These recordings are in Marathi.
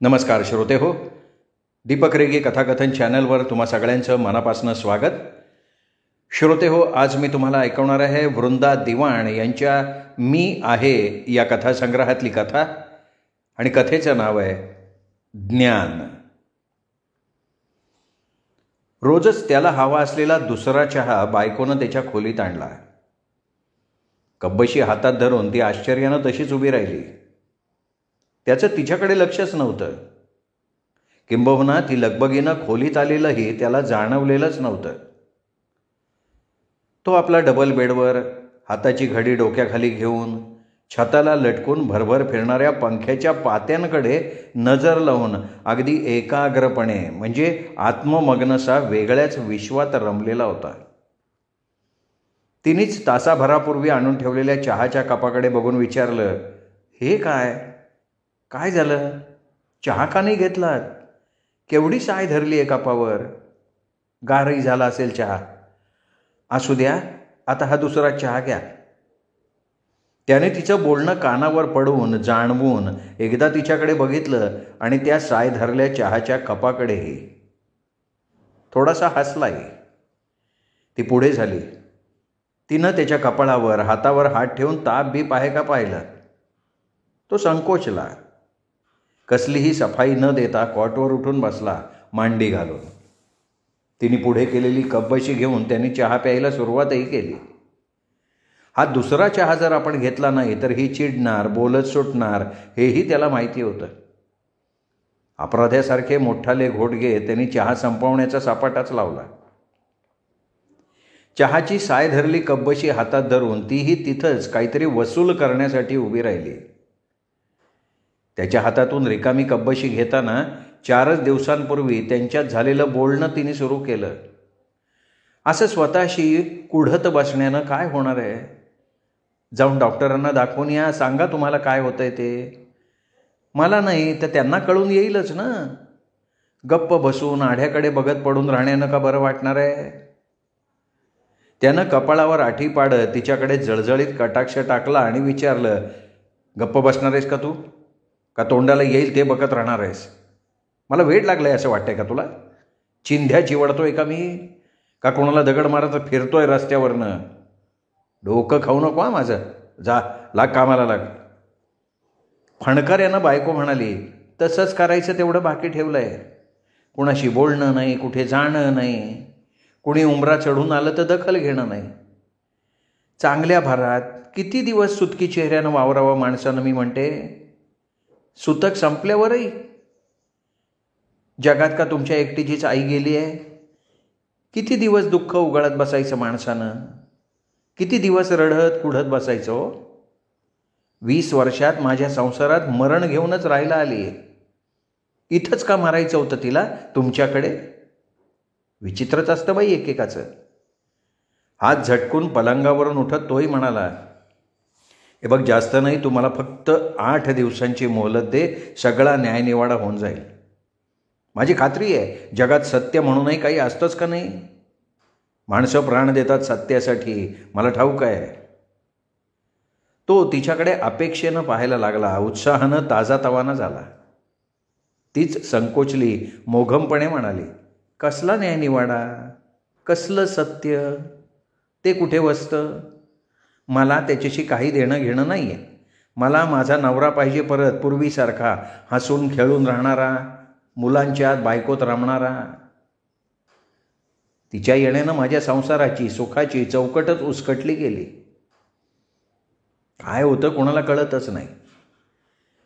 नमस्कार श्रोते हो. दीपक रेगे कथाकथन चॅनलवर तुम्हा सगळ्यांचं मनापासून स्वागत. श्रोते हो, आज मी तुम्हाला ऐकवणार आहे वृंदा दिवाण यांच्या मी आहे या कथासंग्रहातली कथा, आणि कथेचं नाव आहे ज्ञान. रोजच त्याला हवा असलेला दुसरा चहा बायकोनं त्याच्या खोलीत आणला. कब्बशी हातात धरून ती आश्चर्यानं तशीच उभी राहिली. त्याचं तिच्याकडे लक्षच नव्हतं. किंबहुना ती लगबगीनं खोलीत आलेलंही त्याला जाणवलेलंच नव्हतं. तो आपला डबल बेडवर हाताची घडी डोक्याखाली घेऊन छताला लटकून भरभर फिरणाऱ्या पंख्याच्या पात्यांकडे नजर लावून अगदी एकाग्रपणे म्हणजे आत्ममग्नसा वेगळ्याच विश्वात रमलेला होता. तिनेच तासाभरापूर्वी आणून ठेवलेल्या चहाच्या कपाकडे बघून विचारलं, हे काय झालं? चहा का नाही घेतलात? केवढी साय धरली आहे कपावर. गारही झाला असेल चहा. असू द्या, आता हा दुसरा चहा घ्या. त्याने तिचं बोलणं कानावर पडून जाणवून एकदा तिच्याकडे बघितलं आणि त्या साय धरल्या चहाच्या कपाकडेही. थोडासा हसलाही. ती पुढे झाली. तिनं त्याच्या कपाळावर हातावर हात ठेवून ताप बीप आहे का पाहिलं. तो संकोचला. कसलीही सफाई न देता कॉटवर उठून बसला, मांडी घालून. तिने पुढे केलेली कब्बशी घेऊन त्यांनी चहा प्यायला सुरुवातही केली. हा दुसरा चहा जर आपण घेतला नाही तर ही चिडणार, बोलत सुटणार, हेही त्याला माहिती होतं. अपराध्यासारखे मोठाले घोटगे त्यांनी चहा संपवण्याचा सपाटाच लावला. चहाची साय धरली कब्बशी हातात धरून तीही तिथंच काहीतरी वसूल करण्यासाठी उभी राहिली. त्याच्या हातातून रिकामी कब्बशी घेताना 4च दिवसांपूर्वी त्यांच्यात झालेलं बोलणं तिने सुरू केलं. असं स्वतःशी कुढत बसण्यानं काय होणार आहे? जाऊन डॉक्टरांना दाखवून या, सांगा तुम्हाला काय होतंय ते. मला नाही तर त्यांना कळून येईलच ना. गप्प बसून आढ्याकडे बघत पडून राहण्यानं का बरं वाटणार आहे? त्यानं कपाळावर आठी पाडत तिच्याकडे जळजळीत कटाक्ष टाकला आणि विचारलं, गप्प बसणार आहेस का तू? का तोंडाला येईल ते बघत राहणार आहेस? मला वेड लागलं आहे असं वाटतंय का तुला? चिंध्या चिवडतोय का मी? का कोणाला दगड मारत फिरतोय रस्त्यावरनं? डोकं खाऊ नको हा माझं. जा, लाग कामाला लाग. फणकऱ्यानं बायको म्हणाली, तसंच करायचं तेवढं बाकी ठेवलं आहे. कुणाशी बोलणं नाही, कुठे जाणं नाही, कुणी उंबरा चढून आलं तर दखल घेणं नाही. चांगल्या भरात किती दिवस सुतकी चेहऱ्यानं वावरावं माणसानं, मी म्हणते. सुतक संपल्यावरही जगात का तुमच्या एकटीचीच आई गेली आहे? किती दिवस दुःख उगाळत बसायचं माणसानं? किती दिवस रडत कुढत बसायचं? 20 वर्षात माझ्या संसारात मरण घेऊनच राहायला आली आहे. इथंच का मारायचं होतं तिला तुमच्याकडे? विचित्रच असतं बाई एकेकाचं. हात झटकून पलंगावरून उठत तोही म्हणाला, हे बघ, जास्त नाही, तुम्हाला फक्त 8 दिवसांची मोहलत दे, सगळा न्यायनिवाडा होऊन जाईल. माझी खात्री आहे जगात सत्य म्हणूनही काही असतंच का नाही? माणसं प्राण देतात सत्यासाठी, मला ठाऊक आहे. तो तिच्याकडे अपेक्षेनं पाहायला लागला, उत्साहानं ताजातवाना झाला. तीच संकोचली, मोघमपणे म्हणाली, कसला न्यायनिवाडा? कसलं सत्य? ते कुठे वसतं? मला त्याच्याशी काही देणं घेणं नाही आहे. मला माझा नवरा पाहिजे परत, पूर्वीसारखा हसून खेळून राहणारा, मुलांच्या आत बायकोत रमणारा. तिच्या येण्यानं माझ्या संसाराची सुखाची चौकटच उसकटली गेली. काय होतं कोणाला कळतच नाही.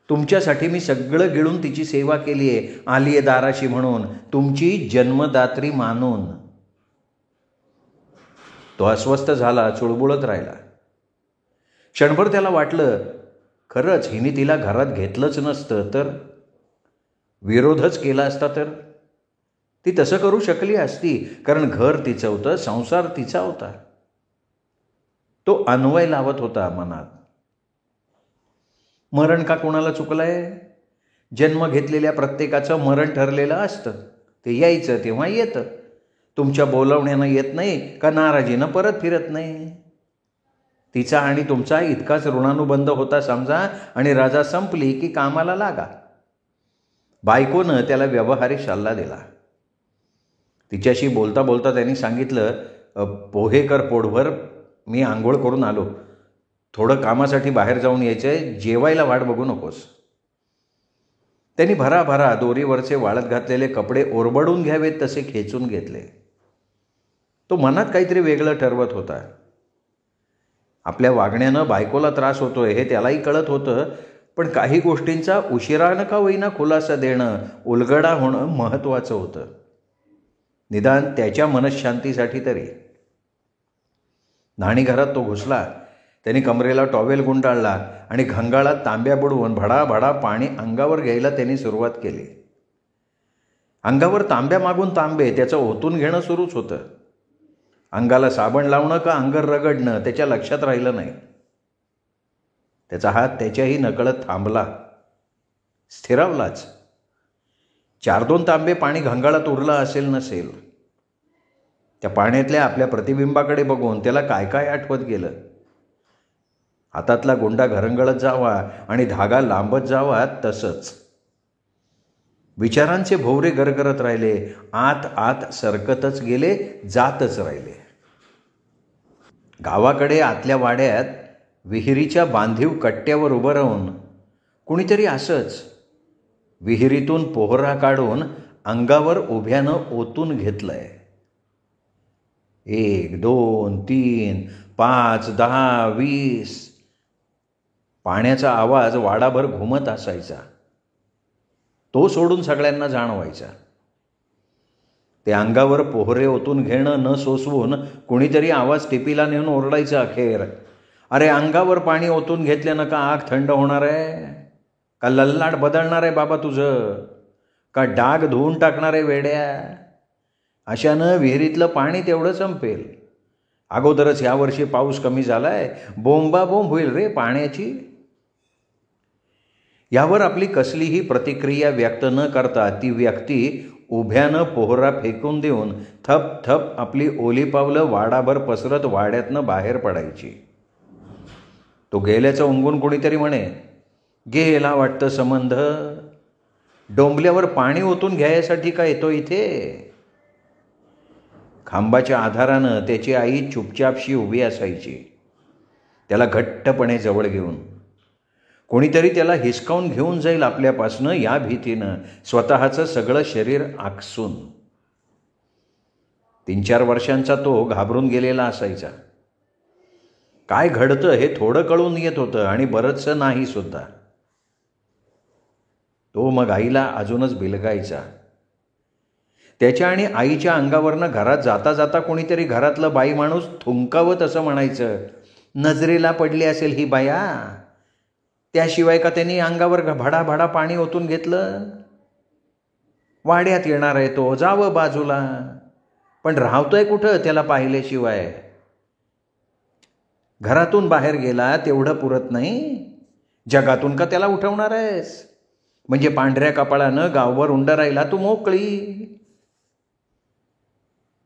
तुमच्यासाठी मी सगळं गिळून तिची सेवा केली आहे, आली आहे दाराशी म्हणून, तुमची जन्मदात्री मानून. तो अस्वस्थ झाला, चुळबुळत राहिला. क्षणभर त्याला वाटलं, खरंच हिने तिला घरात घेतलंच नसतं तर, विरोधच केला असता तर. ती तसं करू शकली असती, कारण घर तिचं होतं, संसार तिचा होता. तो अन्वय लावत होता मनात. मरण का कोणाला चुकलंय? जन्म घेतलेल्या प्रत्येकाचं मरण ठरलेलं असतं. ते यायचं तेव्हा येतं. तुमच्या बोलावण्यानं येत नाही का नाराजीनं परत फिरत नाही. तिचा आणि तुमचा इतकाच ऋणानुबंध होता समजा, आणि रजा संपली की कामाला लागा. बायकोनं त्याला व्यावहारिक सल्ला दिला. तिच्याशी बोलता बोलता त्यांनी सांगितलं, पोहे कर पोटभर, मी आंघोळ करून आलो, थोडं कामासाठी बाहेर जाऊन यायचं आहे, जेवायला वाट बघू नकोस. त्यांनी भराभरा दोरीवरचे वाळत घातलेले कपडे ओरबडून घ्यावेत तसे खेचून घेतले. तो मनात काहीतरी वेगळं ठरवत होता. आपल्या वागण्यानं बायकोला त्रास होतोय हे त्यालाही कळत होतं, पण काही गोष्टींचा उशिरानं का होईना खुलासा देणं, उलगडा होणं महत्त्वाचं होतं, निदान त्याच्या मनःशांतीसाठी तरी. न्हाणीघरात तो घुसला. त्यांनी कमरेला टॉवेल गुंडाळला आणि घंगाळात तांब्या बुडवून भडाभडा पाणी अंगावर घ्यायला त्यांनी सुरुवात केली. अंगावर तांब्या मागून तांबे त्याचं ओतून घेणं सुरूच होतं. अंगाला साबण लावणं का अंगर रगडणं त्याच्या लक्षात राहिलं नाही. त्याचा हात त्याच्याही नकळत थांबला, स्थिरावलाच. 4-2 तांबे पाणी घंगाळात उरलं असेल नसेल. त्या पाण्यातल्या आपल्या प्रतिबिंबाकडे बघून त्याला काय काय आठवत गेलं. हातातला गुंडा घरंगळत जावा आणि धागा लांबत जावा तसंच. विचारांचे भोवरे गरगरत राहिले, आत आत सरकतच गेले, जातच राहिले. गावाकडे आतल्या वाड्यात विहिरीच्या बांधीव कट्ट्यावर उभं राहून कुणीतरी असंच विहिरीतून पोहरा काढून अंगावर उभ्यानं ओतून घेतलंय. 1, 2, 3, 5, 10, 20 पाण्याचा आवाज वाडाभर घुमत असायचा. तो सोडून सगळ्यांना जाणवायचा. ते अंगावर पोहरे ओतून घेणं न सोसवून कुणीतरी आवाज टिपीला नेऊन ओरडायचं अखेर, अरे अंगावर पाणी ओतून घेतल्यानं का आग थंड होणार आहे, का लल्लाट बदलणार आहे बाबा तुझं, का डाग धुवून टाकणार आहे वेड्या. अशानं विहिरीतलं पाणी तेवढं संपेल. अगोदरच यावर्षी पाऊस कमी झालाय, बोंबाबोंब होईल रे पाण्याची. यावर आपली कसलीही प्रतिक्रिया व्यक्त न करता ती व्यक्ती उभ्यानं पोहरा फेकून देऊन थप थप आपली ओली पावलं वाडाभर पसरत वाड्यातनं बाहेर पडायची. तो गेल्याचं उंगून कोणीतरी म्हणे, गेला वाटतं संबंध, डोंबल्यावर पाणी ओतून घ्यायसाठी का येतो इथे. खांबाच्या आधारानं त्याची आई चुपचापशी उभी असायची, त्याला घट्टपणे जवळ घेऊन. कोणीतरी त्याला हिसकावून घेऊन जाईल आपल्यापासनं या भीतीनं स्वतःचं सगळं शरीर आकसून. 3-4 वर्षांचा तो घाबरून गेलेला असायचा. काय घडतं हे थोडं कळून येत होतं आणि बरंचसं नाही सुद्धा. तो मग आईला अजूनच बिलगायचा. त्याच्या आणि आईच्या अंगावरनं घरात जाता जाता कोणीतरी घरातलं बाई माणूस थुंकावत असं म्हणायचं, नजरेला पडली असेल ही बाया, त्याशिवाय का त्यांनी अंगावर भडाभडा पाणी ओतून घेतलं. वाड्यात येणार आहे तो, जावं बाजूला, पण राहतोय कुठं त्याला पाहिल्याशिवाय. घरातून बाहेर गेला तेवढं पुरत नाही, जगातून का त्याला उठवणार आहेस. म्हणजे पांढऱ्या कपाळानं गावभर उंड राहिला तू मोकळी.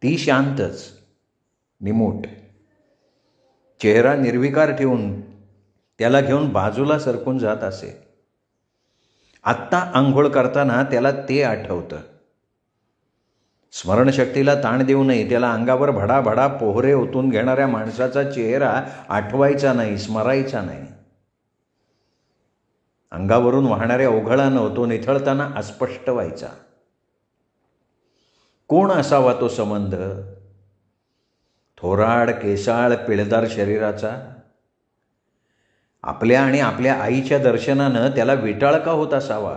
ती शांतच, निमूट, चेहरा निर्विकार ठेवून त्याला घेऊन बाजूला सरकून जात असे. आत्ता आंघोळ करताना त्याला ते आठवतं. स्मरणशक्तीला ताण देऊ नये, त्याला अंगावर भडाभडा पोहरे ओतून घेणाऱ्या माणसाचा चेहरा आठवायचा नाही, स्मरायचा नाही. अंगावरून वाहणाऱ्या ओघळानं तो निथळताना अस्पष्ट व्हायचा. कोण असावा तो संबंध. थोराड, केसाळ, पिळदार शरीराचा. आपल्या आणि आपल्या आईच्या दर्शनानं त्याला विटाळ का होत असावा.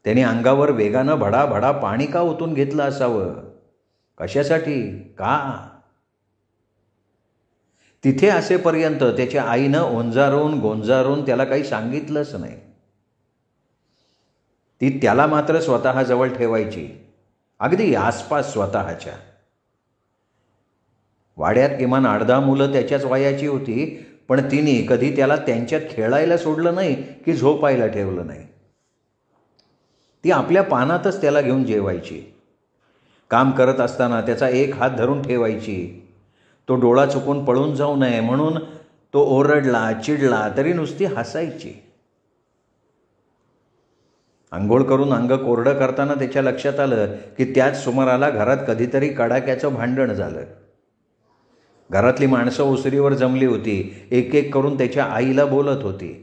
त्याने अंगावर वेगानं भडाभडा पाणी का ओतून घेतलं असावं. कशासाठी, का. तिथे असेपर्यंत त्याच्या आईनं ओंजारून गोंजारून त्याला काही सांगितलंच नाही. ती त्याला मात्र स्वतःजवळ ठेवायची, अगदी आसपास स्वतःच्या. वाड्यात किमान 8-10 मुलं त्याच्याच वयाची होती, पण तिने कधी त्याला त्यांच्यात खेळायला सोडलं नाही की झोपायला ठेवलं नाही. ती आपल्या पानातच त्याला घेऊन जेवायची. काम करत असताना त्याचा एक हात धरून ठेवायची. तो डोळा चुकून पळून जाऊ नये म्हणून तो ओरडला, चिडला तरी नुसती हसायची. आंघोळ करून अंग कोरडं करताना त्याच्या लक्षात आलं की त्याच सुमाराला घरात कधीतरी कडाक्याचं भांडण झालं. घरातली माणसं ओसरीवर जमली होती, एक एक करून त्याच्या आईला बोलत होती.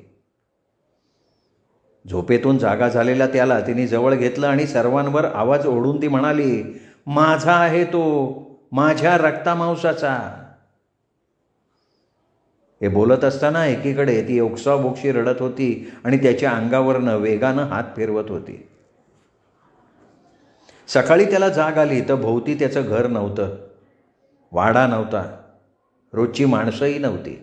झोपेतून जागा झालेला त्याला तिने जवळ घेतलं आणि सर्वांवर आवाज ओढून ती म्हणाली, माझा आहे तो, माझ्या रक्तामांसाचा. हे बोलत असताना एकीकडे ती ओक्साबोक्षी रडत होती आणि त्याच्या अंगावरनं वेगानं हात फिरवत होती. सकाळी त्याला जाग आली तर भोवती त्याचं घर नव्हतं, वाडा नव्हता, रोजची माणसंही नव्हती.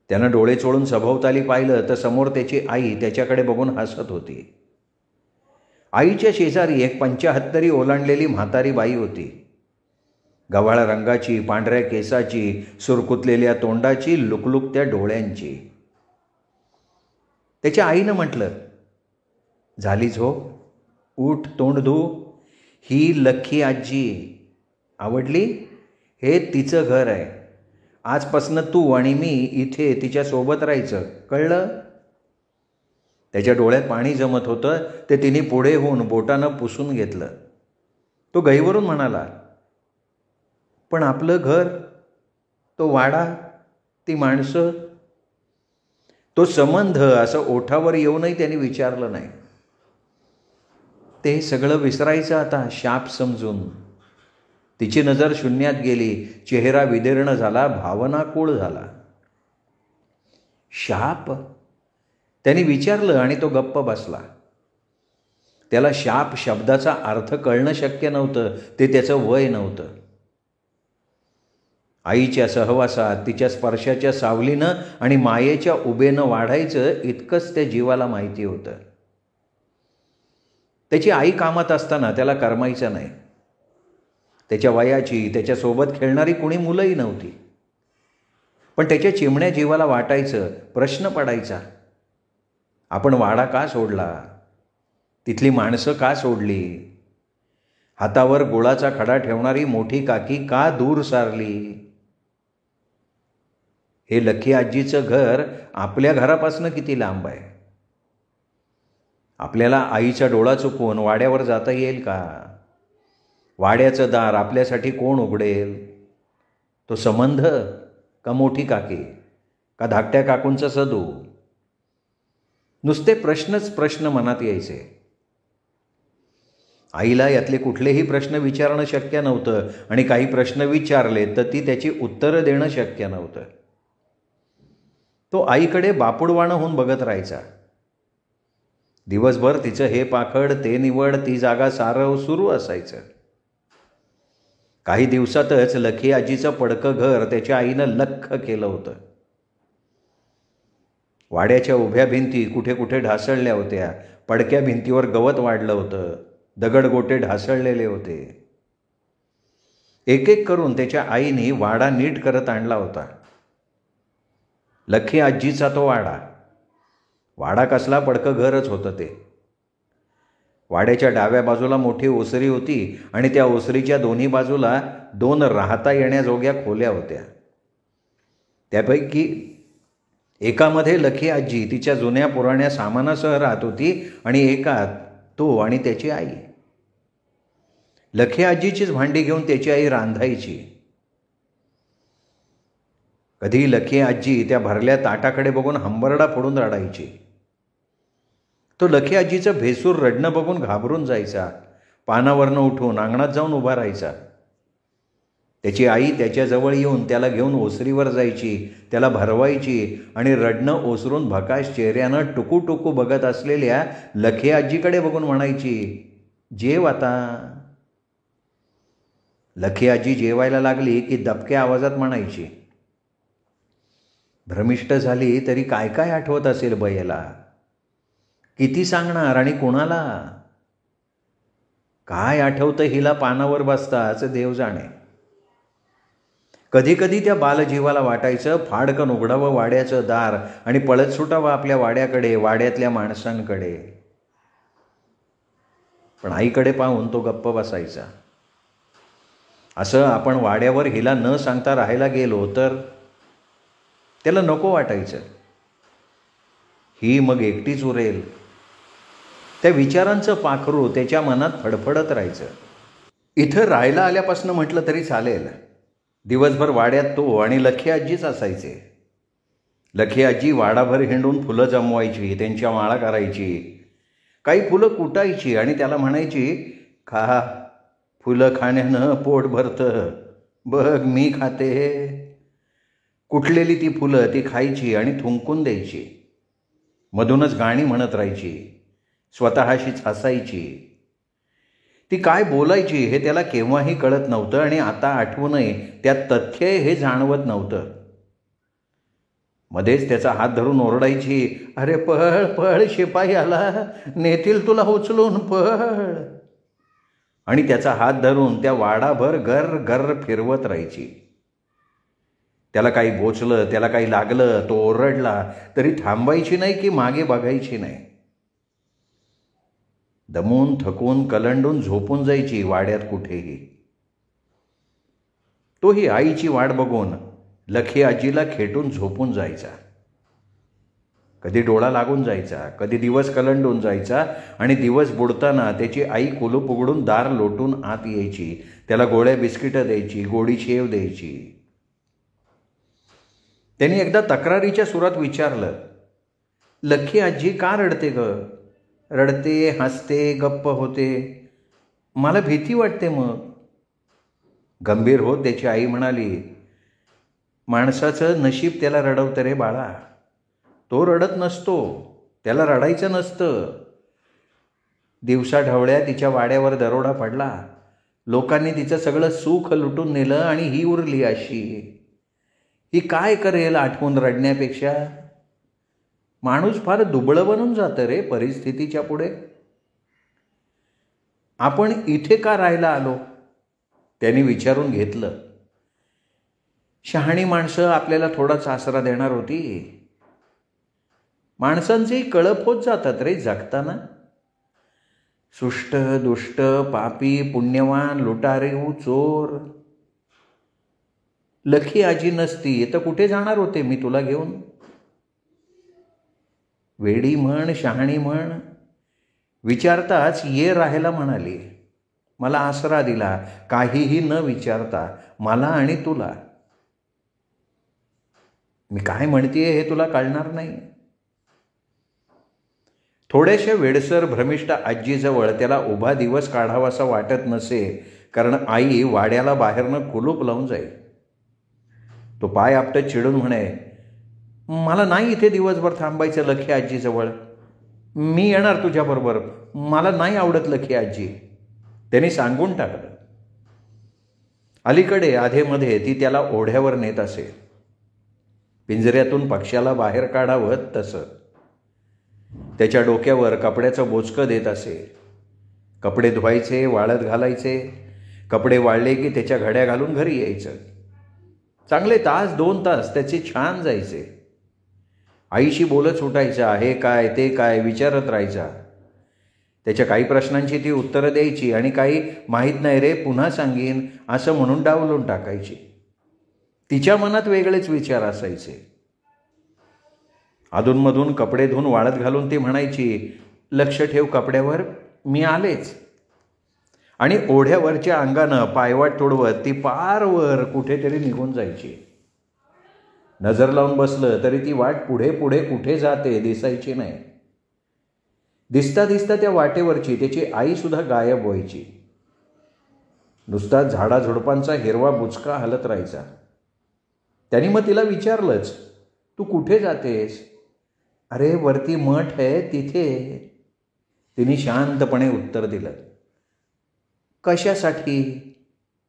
त्यानं डोळे चोळून सभोवताली पाहिलं तर समोर त्याची आई त्याच्याकडे बघून हसत होती. आईच्या शेजारी एक 75 ओलांडलेली म्हातारी बाई होती. गव्हाळ रंगाची, पांढऱ्या केसाची, सुरकुतलेल्या तोंडाची, लुकलुकत्या डोळ्यांची. त्याच्या आईनं म्हटलं, झाली झोप, उठ, तोंड धू. ही लख्खी आजी. आवडली? हे तिचं घर आहे. आजपासनं तू आणि मी इथे तिच्यासोबत राहायचं, कळलं? त्याच्या डोळ्यात पाणी जमत होतं ते तिने पुढे होऊन बोटानं पुसून घेतलं. तो गहिवरून म्हणाला, पण आपलं घर, तो वाडा, ती माणसं, तो संबंध, असं ओठावर येऊनही त्यांनी विचारलं नाही. ते सगळं विसरायचं आता शाप समजून. तिची नजर शून्यात गेली, चेहरा विदीर्ण झाला, भावनाकुळ झाला. शाप? त्यांनी विचारलं आणि तो गप्प बसला. त्याला शाप शब्दाचा अर्थ कळणं शक्य नव्हतं, ते त्याचं वय नव्हतं. आईच्या सहवासात, तिच्या स्पर्शाच्या सावलीनं आणि मायेच्या उभेनं वाढायचं इतकंच त्या जीवाला माहिती होतं. त्याची आई कामात असताना त्याला करमायचं नाही. त्याच्या वयाची, त्याच्यासोबत खेळणारी कुणी मुलंही नव्हती. पण त्याच्या चिमण्या जीवाला वाटायचं, प्रश्न पडायचा, आपण वाडा का सोडला? तिथली माणसं का सोडली? हातावर गुळाचा खडा ठेवणारी मोठी काकी का दूर सारली? हे लख्खी आजीचं घर आपल्या घरापासून किती लांब आहे? आपल्याला आईचा डोळा चुकवून वाड्यावर जाता येईल का? वाड्याचं दार आपल्यासाठी कोण उघडेल? तो संबंध का मोठी काकी का धाकट्या काकूंचा सदू? नुसते प्रश्नच प्रश्न मनात यायचे. आईला यातले कुठलेही प्रश्न विचारणं शक्य नव्हतं आणि काही प्रश्न विचारले तर ती त्याची उत्तरं देणं शक्य नव्हतं. तो आईकडे बापुडवाणं होऊन बघत राहायचा. दिवसभर तिचं हे पाखड, ते निवड, ती जागा सारव सुरू असायचं. काही दिवसातच लख्खी आजीचं पडकं घर त्याच्या आईनं लख्ख केलं होतं. वाड्याच्या उभ्या भिंती कुठे कुठे ढासळल्या होत्या. पडक्या भिंतीवर गवत वाढलं होतं, दगडगोटे ढासळलेले होते. एक एक करून त्याच्या आईने वाडा नीट करत आणला होता. लख्खी आजीचा तो वाडा. वाडा कसला, पडकं घरच होतं ते. वाड्याच्या डाव्या बाजूला मोठी ओसरी होती आणि त्या ओसरीच्या दोन्ही बाजूला 2 राहता येण्याजोग्या खोल्या होत्या. त्यापैकी एकामध्ये लख्खी आजी तिच्या जुन्या पुराण्या सामानासह राहत होती आणि एकात तो आणि त्याची आई. लख्खी आजीचीच भांडी घेऊन त्याची आई रांधायची. कधी लख्खी आजी त्या भरल्या ताटाकडे बघून हंबरडा फोडून रडायची. तो लख्खी आजीचं भेसूर रडणं बघून घाबरून जायचा. पानावरनं उठून अंगणात जाऊन उभा राहायचा. त्याची आई त्याच्याजवळ येऊन त्याला घेऊन ओसरीवर जायची, त्याला भरवायची आणि रडणं ओसरून भकाश चेहऱ्यानं टुकू टुकू बघत असलेल्या लख्खी आजीकडे बघून म्हणायची, जेव आता. लख्खी आजी जेवायला लागली की दबक्या आवाजात म्हणायची, भ्रमिष्ट झाली तरी काय काय आठवत असेल बयेला? किती सांगणार आणि कोणाला? काय आठवतं हिला पानावर बसताच देव जाणे. कधी कधी त्या बालजीवाला वाटायचं फाडकन उघडावं वाड्याचं दार आणि पळत सुटावं आपल्या वाड्याकडे, वाड्यातल्या माणसांकडे. पण आईकडे पाहून तो गप्प बसायचा. असं आपण वाड्यावर हिला न सांगता राहायला गेलो तर त्याला नको वाटायचं. ही मग एकटीच उरेल, त्या विचारांचं पाखरू त्याच्या मनात फडफडत राहायचं. इथं राहायला आल्यापासून म्हटलं तरी चालेल. दिवसभर वाड्यात तो आणि लखी आजीच असायचे. लखी आजी वाडाभर हिंडून फुलं जमवायची, त्यांच्या माळा करायची, काही फुलं कुटायची आणि त्याला म्हणायची, खा, फुलं खाण्यानं पोट भरतं, बघ मी खाते. कुटलेली ती फुलं ती खायची आणि थुंकून द्यायची. मधूनच गाणी म्हणत राहायची, स्वतःशीच हसायची. ती काय बोलायची हे त्याला केव्हाही कळत नव्हतं आणि आता आठवूनही त्यात तथ्य हे जाणवत नव्हतं. मध्येच त्याचा हात धरून ओरडायची, अरे पळ पळ, शिपाई आला, नेतील तुला उचलून, पळ. आणि त्याचा हात धरून त्या वाडाभर गर गर फिरवत राहायची. त्याला काही बोचलं, त्याला काही लागलं, तो ओरडला तरी थांबायची नाही की मागे बघायची नाही. दमून थकून कलंडून झोपून जायची वाड्यात कुठेही. तोही आईची वाट बघून लखी आजीला खेटून झोपून जायचा. कधी डोळा लागून जायचा, कधी दिवस कलंडून जायचा आणि दिवस बुडताना त्याची आई कुलूप उघडून दार लोटून आत यायची. त्याला गोळ्या बिस्किटं द्यायची, गोडी शेव द्यायची. त्यांनी एकदा तक्रारीच्या सुरात विचारलं, लखी आजी का रडते ग? रडते, हसते, गप्प होते, मला भीती वाटते. मग गंभीर होत त्याची आई म्हणाली, माणसाचं नशीब त्याला रडवतं रे बाळा. तो रडत नसतो, त्याला रडायचं नसतं. दिवसा ढवळ्या तिच्या वाड्यावर दरोडा पडला, लोकांनी तिचं सगळं सुख लुटून नेलं आणि ही उरली अशी. ही काय करेल आठवून रडण्यापेक्षा? माणूस फार दुबळं बनून जातं रे परिस्थितीच्या पुढे. आपण इथे का राहायला आलो? त्यांनी विचारून घेतलं. शहाणी माणसं आपल्याला थोडाच आसरा देणार होती. माणसांचेही कळप होत जातात रे जगताना. सुष्ट, दुष्ट, पापी, पुण्यवान, लुटारेऊ, चोर. लखी आजी नसती तर कुठे जाणार होते मी तुला घेऊन? वेडी म्हण, शहाणी म्हण, विचारताच ये राहायला म्हणाली. मला आसरा दिला, काहीही न विचारता, मला आणि तुला. मी काय म्हणतेय हे तुला कळणार नाही. थोड्याशा वेडसर भ्रमिष्ठ आजीजवळ त्याला उभा दिवस काढावासा वाटत नसे, कारण आई वाड्याला बाहेरनं कुलूप लावून जाईल. तो पाय आपटत चिडून म्हणे, मला नाही इथे दिवसभर थांबायचं लखी आजीजवळ. मी येणार तुझ्याबरोबर, मला नाही आवडत लखी आजी. त्यांनी सांगून टाकलं. अलीकडे आधेमध्ये ती त्याला ओढ्यावर नेत असे, पिंजऱ्यातून पक्ष्याला बाहेर काढावं तसं. त्याच्या डोक्यावर कपड्याचं बोचकं देत असे. कपडे धुवायचे, वाळत घालायचे. कपडे वाळले की त्याच्या घड्या घालून घरी यायचं. चांगले तास 2 तास त्याचे छान जायचे. आईशी बोलत सुटायचा, हे काय ते काय विचारत राहायचा. त्याच्या काही प्रश्नांची ती उत्तरं द्यायची आणि काही माहीत नाही रे, पुन्हा सांगीन असं म्हणून डावलून टाकायची. तिच्या मनात वेगळेच विचार असायचे. अधूनमधून कपडे धुवून वाळत घालून ती म्हणायची, लक्ष ठेव कपड्यावर, मी आलेच. आणि ओढ्यावरच्या अंगानं पायवाट तोडवत ती पारवर कुठेतरी निघून जायची. नजर लावून बसलं तरी ती वाट पुढे पुढे कुठे जाते दिसायची नाही. दिसता दिसता त्या वाटेवरची त्याची आईसुद्धा गायब व्हायची. नुसता झाडाझुडपांचा हिरवा बुचका हलत राहायचा. त्यांनी मग तिला विचारलंच, तू कुठे जातेस? अरे वरती मठ आहे तिथे. तिने शांतपणे उत्तर दिलं. कशासाठी?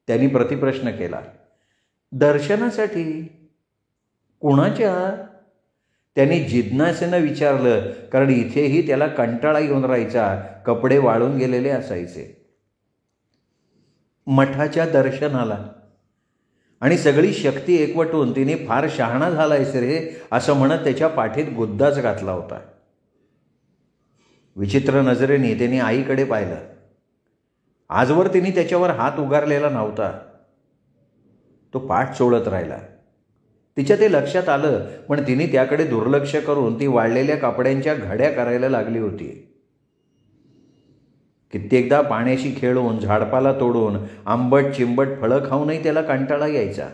त्यांनी प्रतिप्रश्न केला. दर्शनासाठी. कुणाच्या? त्यांनी जिज्ञासेनं विचारलं, कारण इथेही त्याला कंटाळा येऊन राहायचा. कपडे वाळून गेलेले असायचे. मठाच्या दर्शनाला. आणि सगळी शक्ती एकवटून तिने फार शहाणा झालायस रे असं म्हणत त्याच्या पाठीत गुद्दाच घातला होता. विचित्र नजरेने त्याने आईकडे पाहिलं. आजवर तिने त्याच्यावर हात उगारलेला नव्हता. तो पाठ चोळत राहिला. तिच्या ते लक्षात आलं, पण तिने त्याकडे दुर्लक्ष करून ती वाळलेल्या कपड्यांच्या घड्या करायला लागली होती. कित्येकदा पाण्याशी खेळून, झाडपाला तोडून, आंबट चिंबट फळं खाऊनही त्याला कंटाळा यायचा.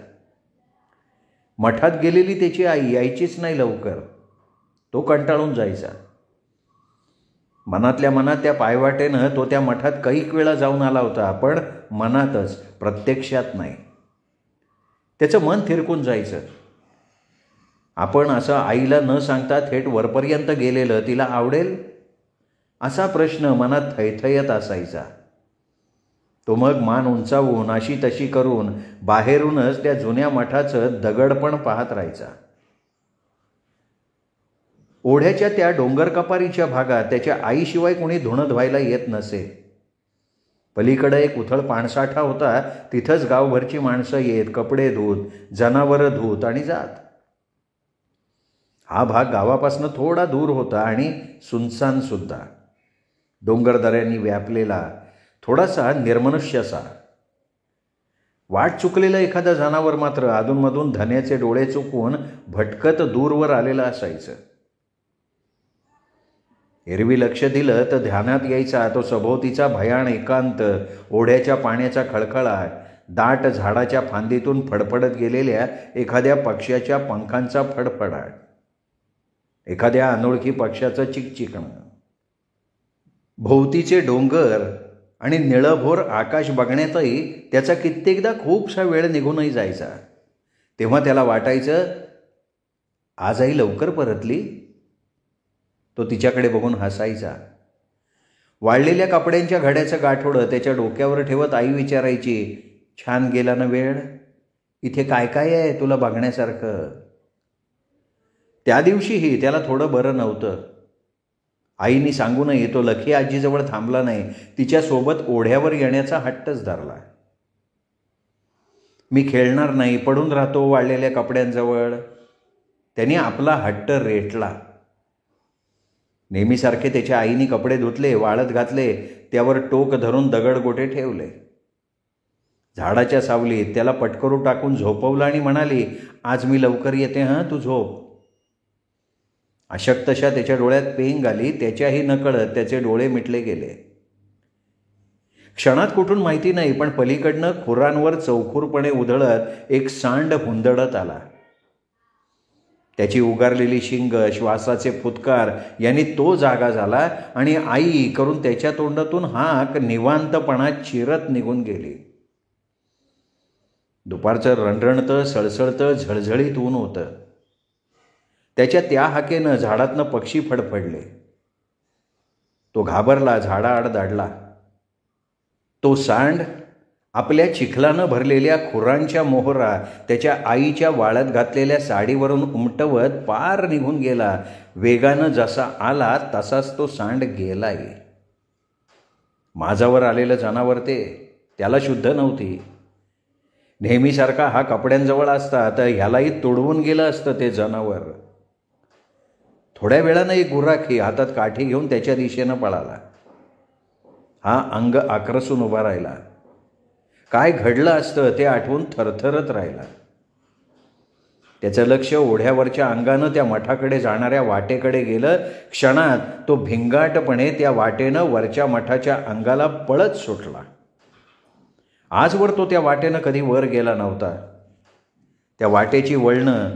मठात गेलेली त्याची आई यायचीच नाही लवकर. तो कंटाळून जायचा. मनातल्या मनात त्या पायवाटेनं तो त्या मठात कैक वेळा जाऊन आला होता, पण मनातच, प्रत्यक्षात नाही. त्याचं मन थिरकून जायचं. आपण असं आईला न सांगता थेट वरपर्यंत गेलेलं तिला आवडेल असा प्रश्न मनात थैथयत असायचा. तो मग मान उंचावून अशी तशी करून बाहेरूनच त्या जुन्या मठाचं दगडपण पाहत राहायचा. ओढ्याच्या त्या डोंगर कपारीच्या भागात त्याच्या आईशिवाय कोणी धुणं धुवायला येत नसे. पलीकडे एक उथळ पाणसाठा होता. तिथंच गावभरची माणसं येत, कपडे धुत, जनावरं धुत आणि जात. हा भाग गावापासून थोडा दूर होता आणि सुनसान सुद्धा, डोंगरदऱ्यांनी व्यापलेला, थोडासा निर्मनुष्यसा. वाट चुकलेलं एखादं जनावर मात्र अधूनमधून धन्याचे डोळे चुकवून भटकत दूरवर आलेलं असायचं. एरवी लक्ष दिलं तर ध्यानात यायचा तो सभोवतीचा भयाण एकांत, ओढ्याच्या पाण्याचा खळखळाट, दाट झाडाच्या फांदीतून फडफडत गेलेल्या एखाद्या पक्ष्याच्या पंखांचा फडफडाट, एखाद्या अनोळखी पक्ष्याचं चिकचिकणं. भोवतीचे डोंगर आणि निळभोर आकाश बघण्यातही त्याचा कित्येकदा खूपसा वेळ निघूनही जायचा. तेव्हा त्याला वाटायचं, आज आई लवकर परतली. तो तिच्याकडे बघून हसायचा. वाळलेल्या कपड्यांच्या घड्याचं गाठोडं त्याच्या डोक्यावर ठेवत आई विचारायची, छान गेला ना वेळ? इथे काय काय आहे तुला बघण्यासारखं? त्या दिवशीही त्याला थोडं बरं नव्हतं. आईनी सांगूनही तो लखी आजीजवळ थांबला नाही. तिच्यासोबत ओढ्यावर येण्याचा हट्टच धरला. मी खेळणार नाही, पडून राहतो वाळलेल्या कपड्यांजवळ. त्यांनी आपला हट्ट रेटला. नेहमीसारखे त्याच्या आईनी कपडे धुतले, वाळत घातले, त्यावर टोक धरून दगडगोटे ठेवले. झाडाच्या सावलीत त्याला पटकरू टाकून झोपवलं आणि म्हणाली, आज मी लवकर येते हं, तू झोप. अशक्तशा त्याच्या डोळ्यात पेंग आली. त्याच्याही नकळत त्याचे डोळे मिटले गेले. क्षणात कुठून माहिती नाही, पण पलीकडनं खुरांवर चौखूरपणे उधळत एक सांड हुंदडत आला. त्याची उगारलेली शिंग, श्वासाचे फुतकार यांनी तो जागा झाला आणि आई करून त्याच्या तोंडातून हाक निवांतपणात चिरत निघून गेली. दुपारचं रणरणतं, सळसळतं, झळझळीत ऊन होतं. त्याच्या त्या हाकेनं झाडातनं पक्षी फडफडले. तो घाबरला, झाडाआड दाडला. तो सांड आपल्या चिखलानं भरलेल्या खुरांच्या मोहरा त्याच्या आईच्या वाळत घातलेल्या साडीवरून उमटवत पार निघून गेला. वेगानं जसा आला तसाच तो सांड गेलाय. माझावर आलेलं जनावर त्याला शुद्ध नव्हती. नेहमीसारखा हा कपड्यांजवळ असता तर ह्यालाही तोडवून गेलं असतं ते जनावर. थोड्या वेळानं एक गुराखी हातात काठी घेऊन त्याच्या दिशेनं पळाला. हा अंग आक्रसून उभा राहिला. काय घडलं असतं ते आठवून थरथरत राहिला. त्याचं लक्ष ओढ्यावरच्या अंगानं त्या मठाकडे जाणाऱ्या वाटेकडे गेलं. क्षणात तो भिंगाटपणे त्या वाटेनं वरच्या मठाच्या अंगाला पळत सुटला. आजवर तो त्या वाटेनं कधी वर गेला नव्हता. त्या वाटेची वळणं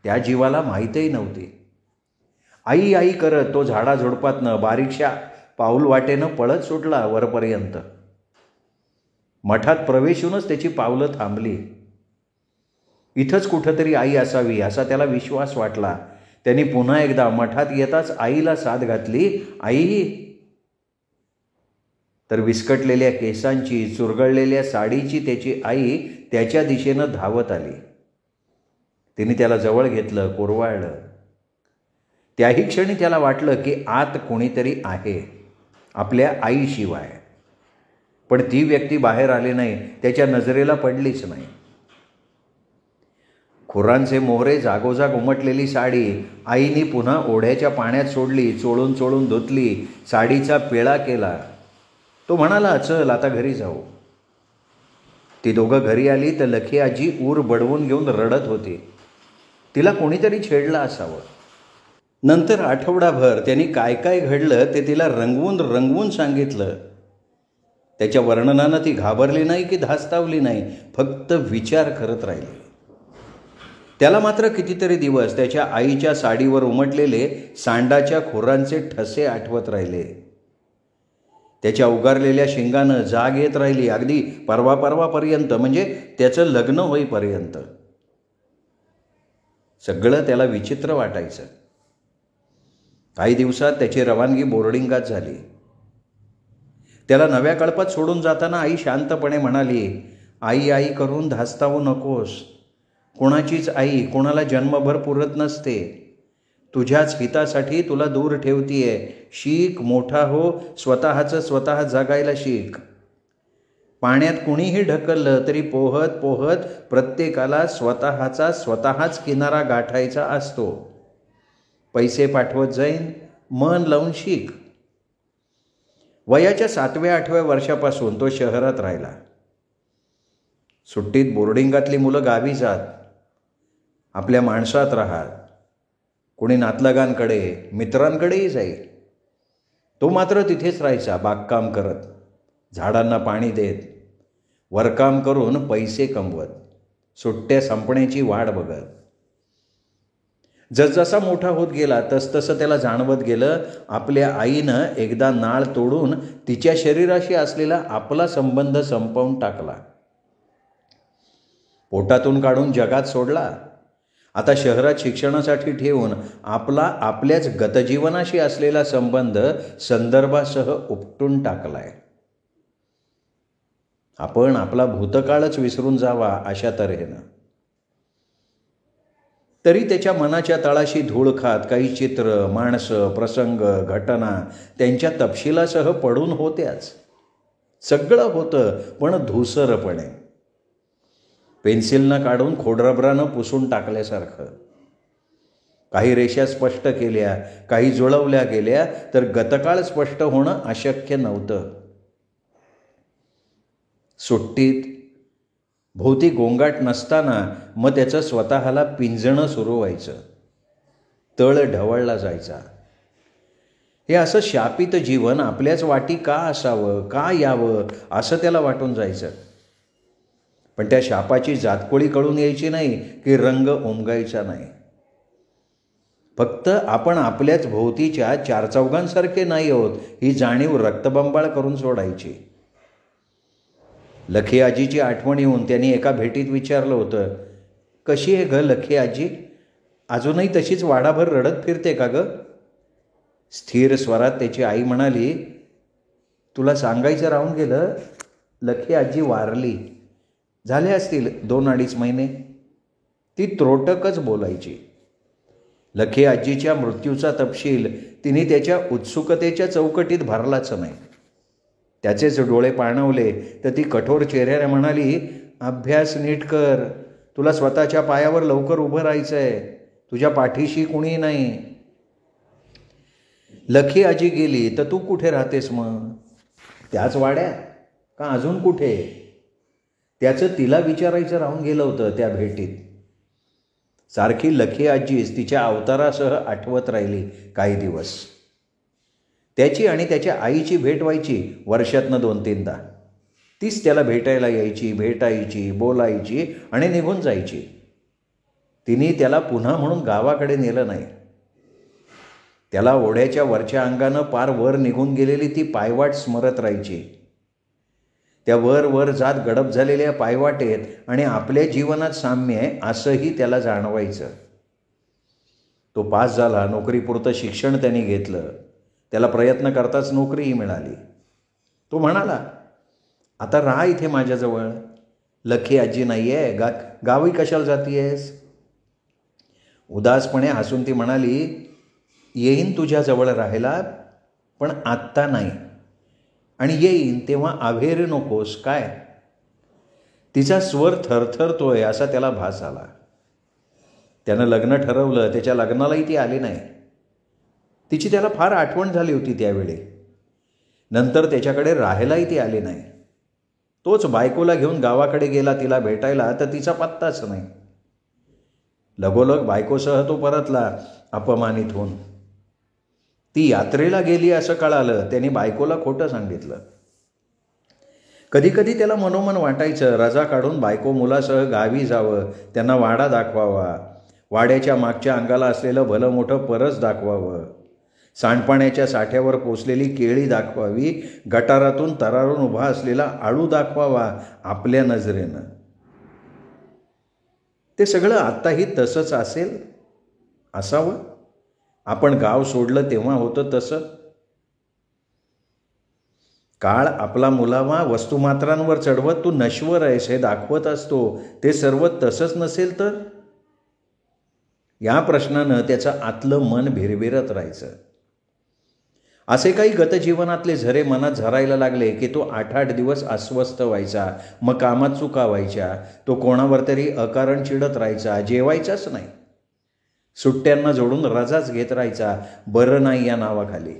त्या जीवाला माहीतही नव्हती. आई आई करत तो झाडाझुडपातनं बारीकशा पाऊल वाटेनं पळत सुटला वरपर्यंत. मठात प्रवेश होऊनच त्याची पावलं थांबली. इथंच कुठंतरी आई असावी असा त्याला विश्वास वाटला. त्यांनी पुन्हा एकदा मठात येताच आईला साद घातली. आई! तर विस्कटलेल्या केसांची, चुरगळलेल्या साडीची त्याची आई त्याच्या दिशेनं धावत आली. तिने त्याला जवळ घेतलं, कोरवाळलं. त्याही क्षणी त्याला वाटलं की आत कोणीतरी आहे आपल्या आईशिवाय. पण ती व्यक्ती बाहेर आली नाही, त्याच्या नजरेला पडलीच नाही. खुरांचे मोहरे जागोजाग उमटलेली साडी आईनी पुन्हा ओढ्याच्या पाण्यात सोडली, चोळून चोळून धुतली, साडीचा पिळा केला. तो म्हणाला, चल आता घरी जाऊ. ती दोघं घरी आली तर लखी आजी ऊर बडवून घेऊन रडत होती. तिला कोणीतरी छेडलं असावं. नंतर आठवडाभर त्यांनी काय काय घडलं ते तिला रंगवून रंगवून सांगितलं. त्याच्या वर्णनानं ती घाबरली नाही की धास्तावली नाही, फक्त विचार करत राहिली. त्याला मात्र कितीतरी दिवस त्याच्या आईच्या साडीवर उमटलेले सांडाच्या खोरांचे ठसे आठवत राहिले. त्याच्या उगारलेल्या शिंगानं जाग येत राहिली, अगदी परवापर्यंत, म्हणजे त्याचं लग्न होईपर्यंत. सगळं त्याला विचित्र वाटायचं. काही दिवसात त्याची रवानगी बोर्डिंगात झाली. त्याला नव्या कळपात सोडून जाताना आई शांतपणे म्हणाली, आई आई करून धास्तावू नकोस. कोणाचीच आई कोणाला जन्मभर पुरत नसते. तुझ्याच हितासाठी तुला दूर ठेवतीये. शिक, मोठा हो, स्वतःचं स्वतः जगायला शिक. पाण्यात कुणीही ढकललं तरी पोहत पोहत प्रत्येकाला स्वतःच किनारा गाठायचा असतो. पैसे पाठवत जाईन, मन लावून शिक. वयाच्या 7व्या-8व्या वर्षापासून तो शहरात राहिला. सुट्टीत बोर्डिंगातली मुलं गावी जात, आपल्या माणसात राहत, कोणी नातलगांकडे, मित्रांकडेही जाई. तो मात्र तिथेच राहायचा, बागकाम करत, झाडांना पाणी देत, वरकाम करून पैसे कमवत, सुट्ट्या संपण्याची वाट बघत. जसजसा मोठा होत गेला तसतसं त्याला जाणवत गेलं, आपल्या आईनं एकदा नाळ तोडून तिच्या शरीराशी असलेला आपला संबंध संपवून टाकला. पोटातून काढून जगात सोडला. आता शहरात शिक्षणासाठी ठेवून आपल्याच गतजीवनाशी असलेला संबंध संदर्भासह उपटून टाकलाय. आपण आपला भूतकाळच विसरून जावा अशा तऱ्हेनं. तरी त्याच्या मनाच्या तळाशी धूळ खात काही चित्र, माणसं, प्रसंग, घटना त्यांच्या तपशिलासह पडून होत्याच. सगळं होतं, पण धूसरपणे, पेन्सिलनं काढून खोडरबरानं पुसून टाकल्यासारखं. काही रेषा स्पष्ट केल्या, काही जुळवल्या गेल्या, तर गतकाळ स्पष्ट होणं अशक्य नव्हतं. सुट्टीत भोवती गोंगाट नसताना मग त्याचं स्वतःला पिंजणं सुरू व्हायचं. तळ ढवळला जायचा. हे असं शापित जीवन आपल्याच वाटी का असावं, का यावं असं त्याला वाटून जायचं. पण त्या शापाची जातकोळी कळून यायची नाही की रंग उमगायचा नाही. फक्त आपण आपल्याच भोवतीच्या चारचौघांसारखे नाही आहोत ही जाणीव रक्तबंबाळ करून सोडायची. लखी आजीची आठवण येऊन त्यांनी एका भेटीत विचारलं होतं, कशी आहे ग लखी आजी? अजूनही तशीच वाडाभर रडत फिरते का ग? स्थिर स्वरात त्याची आई म्हणाली, तुला सांगायचं राहून गेलं, लखी आजी वारली. झाले असतील 2-2.5 महिने. ती त्रोटकच बोलायची. लखी आजीच्या मृत्यूचा तपशील तिने त्याच्या उत्सुकतेच्या चौकटीत भरलाच नाही. त्याचेच डोळे पाणवले तर ती कठोर चेहऱ्याने म्हणाली, अभ्यास नीट कर. तुला स्वतःच्या पायावर लवकर उभं राहायचं आहे. तुझ्या पाठीशी कुणी नाही. लखी आजी गेली तर तू कुठे राहतेस मग? त्याच वाड्यात का अजून कुठे? त्याचं तिला विचारायचं राहून गेलं होतं त्या भेटीत. सारखी लखी आजीच तिच्या अवतारासह आठवत राहिली काही दिवस. त्याची आणि त्याच्या आईची भेट व्हायची वर्षातनं 2-3दा. तीच त्याला भेटायला यायची, भेटायची, बोलायची आणि निघून जायची. तिने त्याला पुन्हा म्हणून गावाकडे नेलं नाही. त्याला ओढ्याच्या वरच्या अंगानं पार वर निघून गेलेली ती पायवाट स्मरत राहायची. त्या वर जात गडप झालेल्या पायवाटेत आणि आपल्या जीवनात साम्य आहे असंही त्याला जाणवायचं. तो पास झाला, नोकरीपुरतं शिक्षण त्याने घेतलं. त्याला प्रयत्न करताच नोकरीही मिळाली. तो म्हणाला, आता राहा इथे माझ्याजवळ. लखी आजी नाही आहे, गावी कशाला जातीयेस? उदासपणे हसून ती म्हणाली, येईन तुझ्याजवळ राहायला, पण आत्ता नाही. आणि येईन तेव्हा अभेर नकोस काय? तिचा स्वर थरथरतोय असा त्याला भास आला. त्यानं लग्न ठरवलं. त्याच्या लग्नालाही ती आली नाही. तिची त्याला फार आठवण झाली होती त्यावेळी. नंतर त्याच्याकडे राहायलाही ती आली नाही. तोच बायकोला घेऊन गावाकडे गेला तिला भेटायला तर तिचा पत्ताच नाही. लगोलग बायकोसह तो परतला अपमानित होऊन. ती यात्रेला गेली असं कळालं. त्याने बायकोला खोटं सांगितलं. कधी कधी त्याला मनोमन वाटायचं रजा काढून बायको मुलासह गावी जावं, त्यांना वाडा दाखवावा, वाड्याच्या मागच्या अंगाला असलेलं भलं मोठं परस दाखवावं, सांडपाण्याच्या साठ्यावर पोचलेली केळी दाखवावी, गटारातून तरारून उभा असलेला आळू दाखवावा आपल्या नजरेनं. ते सगळं आत्ताही तसंच असावं. आपण गाव सोडलं तेव्हा होतं तसं. काळ आपला मुलामा वस्तुमात्रांवर चढवत तू नश्वर आहेस हे दाखवत असतो. ते सर्व तसंच नसेल तर? या प्रश्नानं त्याचं आतलं मन भिरभिरत राहायचं. असे काही गतजीवनातले झरे मनात झरायला लागले की तो 8-8 दिवस अस्वस्थ व्हायचा. मग कामात चुका व्हायच्या. तो कोणावर तरी अकारण चिडत राहायचा. जेवायचाच नाही. सुट्ट्यांना जोडून रजाच घेत राहायचा, बरं नाही या नावाखाली.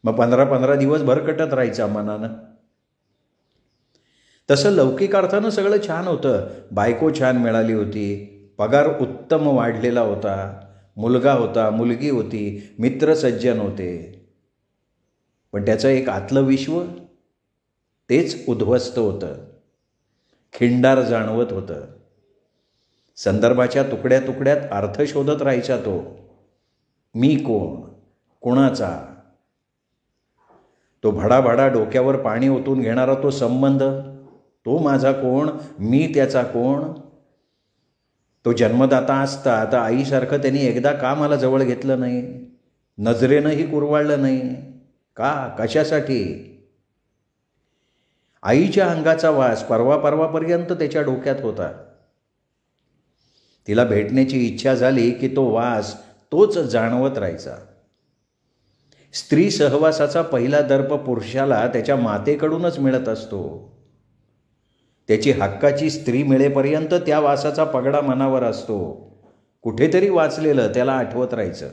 मग 15-15 दिवस भरकटत राहायचा मनानं. तसं लौकिक अर्थानं सगळं छान होतं. बायको छान मिळाली होती, पगार उत्तम वाढलेला होता, मुलगा होता, मुलगी होती, मित्र सज्जन होते. पण त्याचं एक आतलं विश्व तेच उद्ध्वस्त होतं, खिंडार जाणवत होतं. संदर्भाच्या तुकड्या तुकड्यात अर्थ शोधत राहायचा तो. मी कोण, कोणाचा? तो भडाभडा डोक्यावर पाणी ओतून घेणारा तो संबंध, तो माझा कोण, मी त्याचा कोण? तो जन्मदाता असता आता आईसारखं त्यांनी एकदा का मला जवळ घेतलं नाही? नजरेनंही कुरवाळलं नाही का? कशासाठी? आईच्या अंगाचा वास परवापर्यंत त्याच्या डोक्यात होता. तिला भेटण्याची इच्छा झाली की तो वास तोच जाणवत राहायचा. स्त्री सहवासाचा पहिला दर्प पुरुषाला त्याच्या मातेकडूनच मिळत असतो. त्याची हक्काची स्त्री मिळेपर्यंत त्या वासाचा पगडा मनावर असतो. कुठेतरी वाचलेलं त्याला आठवत राहायचं.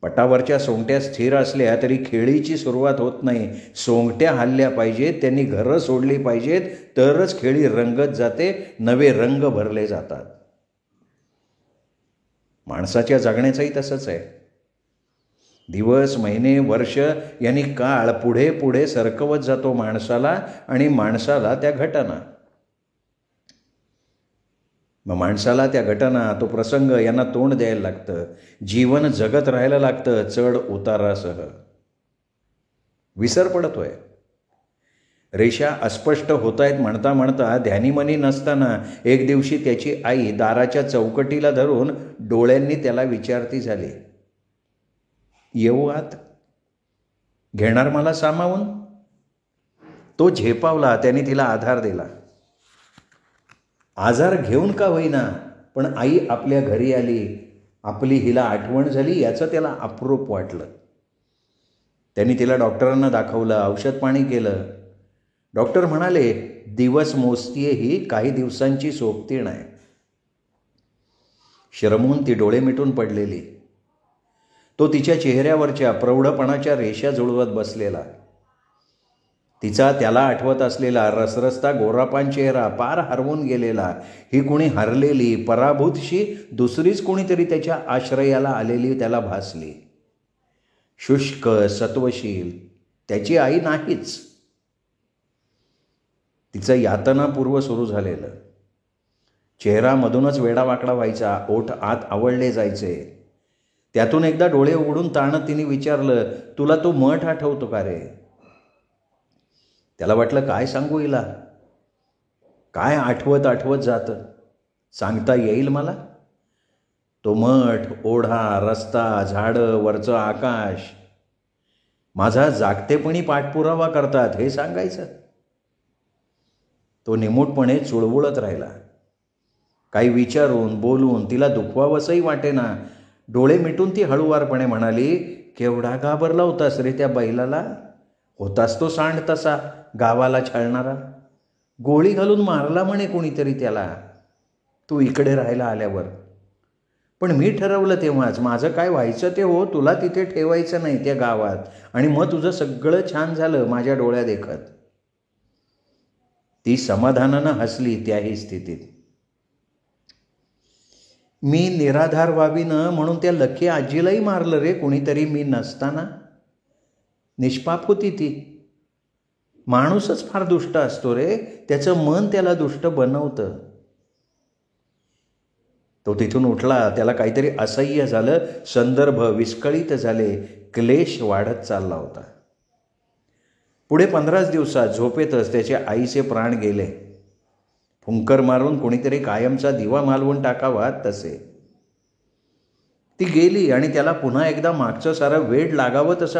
पटावरच्या सोंगट्या स्थिर असल्या तरी खेळीची सुरुवात होत नाही. सोंगट्या हल्ल्या पाहिजेत, त्यांनी घरं सोडली पाहिजेत, तरच खेळी रंगत जाते, नवे रंग भरले जातात. माणसाच्या जगण्याचंही तसंच आहे. दिवस, महिने, वर्ष यांनी काळ पुढे पुढे सरकवत जातो माणसाला आणि माणसाला त्या घटना. मग माणसाला त्या घटना, तो प्रसंग यांना तोंड द्यायला लागतं. जीवन जगत राहायला लागतं चढ उतारासह. विसर पडतोय. रेषा अस्पष्ट होत आहेत म्हणता म्हणता ध्यानीमनी नसताना एक दिवशी त्याची आई दाराच्या चौकटीला धरून डोळ्यांनी त्याला विचारती झाली, येऊ आत? घेणार मला सामावून? तो झेपावला. त्याने तिला आधार दिला. आजार घेऊन का होईना, पण आई आपल्या घरी आली, आपली हिला आठवण झाली याचं त्याला अप्रूप वाटलं. त्यांनी तिला डॉक्टरांना दाखवलं, औषध पाणी केलं. डॉक्टर म्हणाले, दिवस मोजतीये ही, काही दिवसांची सोबतीण आहे. शरमून ती डोळे मिटून पडलेली. तो तिच्या चेहऱ्यावरच्या प्रौढपणाच्या रेषा जुळवत बसलेला. तिचा त्याला आठवत असलेला रसरसता गोरापान चेहरा पार हरवून गेलेला. ही कुणी हरलेली, पराभूतशी दुसरीच कोणीतरी त्याच्या आश्रयाला आलेली त्याला भासली. शुष्क, सत्वशील त्याची आई नाहीच. तिचं यातनापूर्व सुरू झालेलं. चेहरा मधूनच वेडावाकडा व्हायचा, ओठ आत आवळले जायचे. त्यातून एकदा डोळे उघडून ताणत तिने विचारलं, तुला तो मठ आठवतो का रे? त्याला वाटलं काय सांगू हिला, काय आठवत जातं, सांगता येईल मला? तो मठ, ओढा, रस्ता, झाडं, वरचं आकाश माझा जागतेपणी पाठपुरावा करतात हे सांगायचं. तो निमूटपणे चुळबुळत राहिला. काही विचारून बोलून तिला दुखवावंसही वाटेना. डोळे मिटून ती हळूवारपणे म्हणाली, केवढा घाबरला होतास रे त्या बैलाला? होतास तो सांड तसा, गावाला छळणारा. गोळी घालून मारला म्हणे कोणीतरी त्याला, तू इकडे राहायला आल्यावर. पण मी ठरवलं तेव्हाच, माझं काय व्हायचं ते हो, तुला तिथे ठेवायचं नाही त्या गावात. आणि मग तुझं सगळं छान झालं माझ्या डोळ्या देखत. ती समाधानानं हसली त्याही स्थितीत. मी निराधार व्हावी न म्हणून त्या लखी आजीलाही मारलं रे कोणीतरी मी नसताना. निष्पाप होती ती. माणूसच फार दुष्ट असतो रे, त्याचं मन त्याला दुष्ट बनवतं. तो तिथून उठला, त्याला काहीतरी असह्य झालं, संदर्भ विस्कळीत झाले, क्लेश वाढत चालला होता. पुढे 15 दिवसात झोपेतच त्याच्या आईचे प्राण गेले. फुंकर मारून कोणीतरी कायमचा दिवा मालवून टाकावा तसे. ती गेली आणि त्याला पुन्हा एकदा मागचं सारं वेड लागावं तसं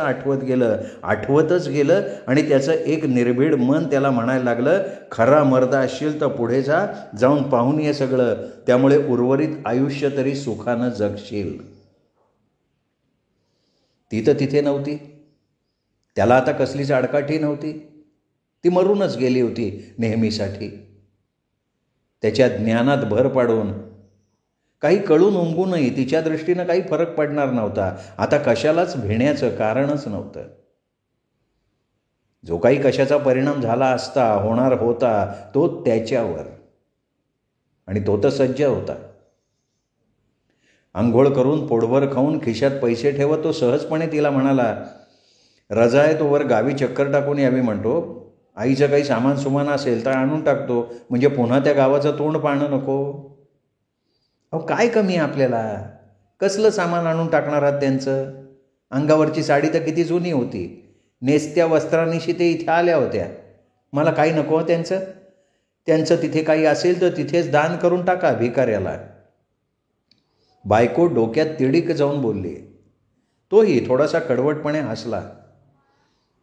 आठवतच गेलं आणि त्याचं एक निर्भीड मन त्याला म्हणायला लागलं, खरा मर्द असशील तर पुढे जाऊन पाहून ये सगळं, त्यामुळे उर्वरित आयुष्य तरी सुखानं जगशील. ती तर तिथे नव्हती. त्याला आता कसलीच आडकाठी नव्हती. ती मरूनच गेली होती नेहमीसाठी. त्याच्या ज्ञानात भर पाडून काही कळून उमगूनही तिच्या दृष्टीनं काही फरक पडणार नव्हता. आता कशालाच भिण्याचं कारणच नव्हतं. जो काही कशाचा परिणाम झाला असता, होणार होता, तो त्याच्यावर, आणि तो तर सज्ज होता. आंघोळ करून पोटभर खाऊन खिशात पैसे ठेवत तो सहजपणे तिला म्हणाला, रजा आहे तोवर गावी चक्कर टाकून यावी म्हणतो. आईचं काही सामान सुमान असेल तर आणून टाकतो, म्हणजे पुन्हा त्या गावाचं तोंड पाहणं नको. अहो काय कमी आहे आपल्याला? कसलं सामान आणून टाकणार आहात त्यांचं? अंगावरची साडी तर किती जुनी होती. नेसत्या वस्त्रांनिशी ते इथे आल्या होत्या. मला काही नको त्यांचं तिथे काही असेल तर तिथेच दान करून टाका भिकाऱ्याला. बायको डोक्यात तिडीक जाऊन बोलली. तोही थोडासा कडवटपणे हसला.